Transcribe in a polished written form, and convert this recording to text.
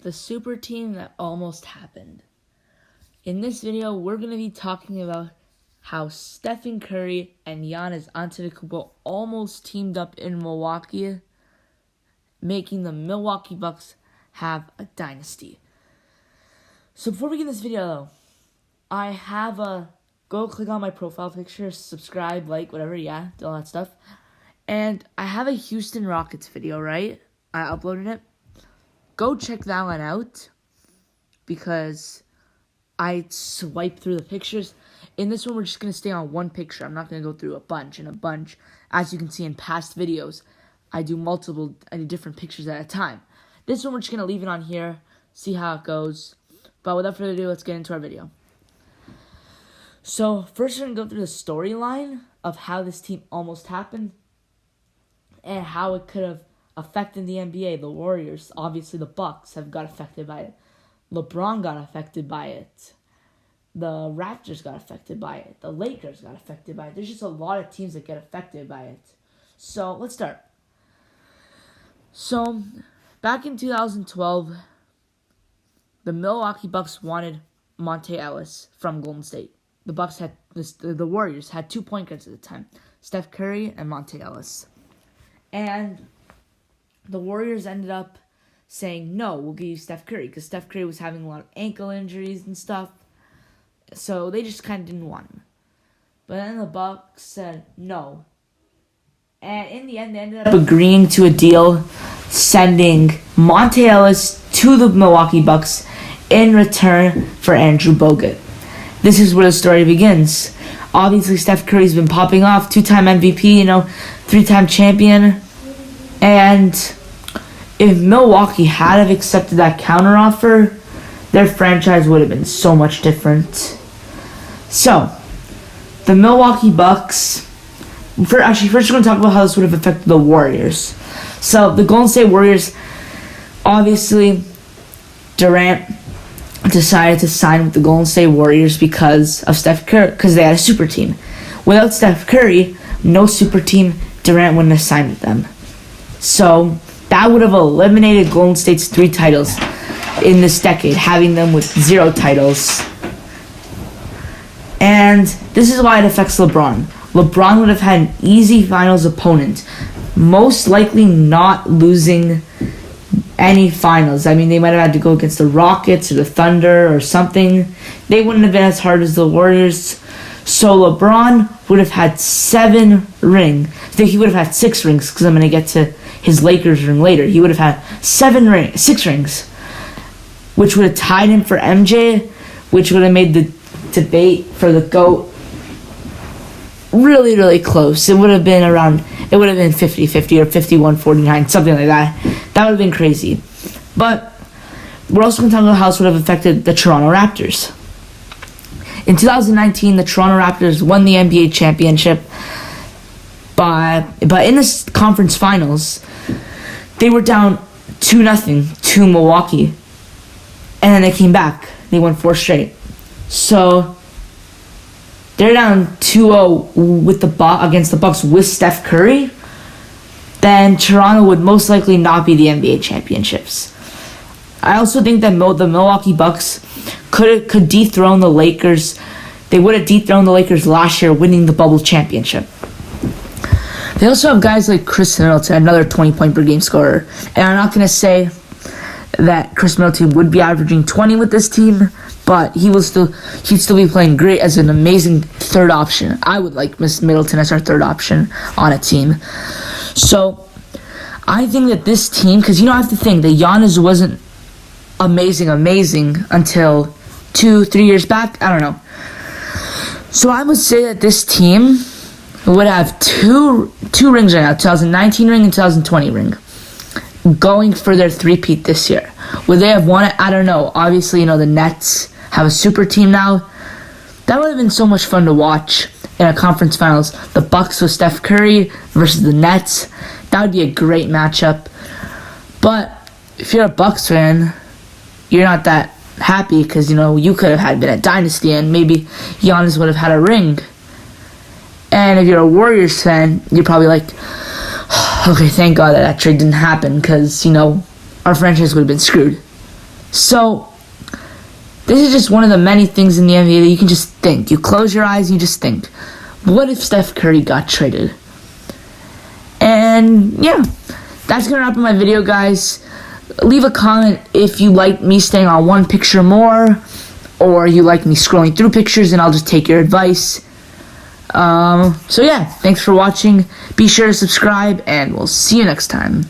The super team that almost happened. In this video, we're going to be talking about how Steph Curry and Giannis Antetokounmpo almost teamed up in Milwaukee, making the Milwaukee Bucks have a dynasty. So before we get this video, though, I have go click on my profile picture, subscribe, like, whatever, yeah, all that stuff. And I have a Houston Rockets video, right? I uploaded it. Go check that one out because I swiped through the pictures. In this one, we're just going to stay on one picture. I'm not going to go through a bunch. As you can see in past videos, I do different pictures at a time. This one, we're just going to leave it on here, see how it goes. But without further ado, let's get into our video. So first, we're going to go through the storyline of how this team almost happened and how it could have affected the NBA. The Warriors, obviously the Bucks have got affected by it. LeBron got affected by it. The Raptors got affected by it. The Lakers got affected by it. There's just a lot of teams that get affected by it. So let's start. So back in 2012, the Milwaukee Bucks wanted Monte Ellis from Golden State. The Warriors had 2 point guards at the time, Steph Curry and Monte Ellis. And the Warriors ended up saying, no, we'll give you Steph Curry, because Steph Curry was having a lot of ankle injuries and stuff. So they just kind of didn't want him. But then the Bucks said no. And in the end, they ended up agreeing to a deal, sending Monte Ellis to the Milwaukee Bucks in return for Andrew Bogut. This is where the story begins. Obviously, Steph Curry's been popping off, 2-time MVP, 3-time champion. And if Milwaukee had have accepted that counteroffer, their franchise would have been so much different. So, the Milwaukee Bucks... First we're going to talk about how this would have affected the Warriors. So, the Golden State Warriors, obviously, Durant decided to sign with the Golden State Warriors because of Steph Curry, because they had a super team. Without Steph Curry, no super team, Durant wouldn't have signed with them. So, that would have eliminated Golden State's 3 titles in this decade, having them with 0 titles. And this is why it affects LeBron. LeBron would have had an easy finals opponent, most likely not losing any finals. I mean, they might have had to go against the Rockets or the Thunder or something. They wouldn't have been as hard as the Warriors. So LeBron would have had 7 rings. He would have had 6 rings, because I'm going to get to his Lakers ring later. He would have had 6 rings, which would have tied him for MJ, which would have made the debate for the GOAT really, really close. It would have been 50-50 or 51-49, something like that. That would have been crazy. But we're also going to talk about how this would have affected the Toronto Raptors. In 2019, the Toronto Raptors won the NBA championship, but in the conference finals, they were down 2-0 to Milwaukee, and then they came back. They won 4 straight. So they're down 2-0 against the Bucks with Steph Curry. Then Toronto would most likely not be the NBA championships. I also think that the Milwaukee Bucks could dethrone the Lakers. They would have dethroned the Lakers last year, winning the bubble championship. They also have guys like Chris Middleton, another 20-point per game scorer. And I'm not going to say that Chris Middleton would be averaging 20 with this team, but he'd still be playing great as an amazing third option. I would like Miss Middleton as our third option on a team. So I think that this team, because I have to think that Giannis wasn't amazing until 2-3 years back. I don't know. So I would say that this team would have two rings right now, 2019 ring and 2020 ring, going for their three-peat this year. Would they have won it? I don't know. Obviously, the Nets have a super team now. That would have been so much fun to watch in a conference finals. The Bucks with Steph Curry versus the Nets. That would be a great matchup. But if you're a Bucks fan, you're not that happy because, you could have been a dynasty and maybe Giannis would have had a ring. And if you're a Warriors fan, you're probably like, okay, thank God that trade didn't happen because, our franchise would have been screwed. So, this is just one of the many things in the NBA that you can just think. You close your eyes and you just think, what if Steph Curry got traded? And, yeah, that's going to wrap up my video, guys. Leave a comment if you like me staying on one picture more, or you like me scrolling through pictures, and I'll just take your advice. So, yeah, thanks for watching. Be sure to subscribe, and we'll see you next time.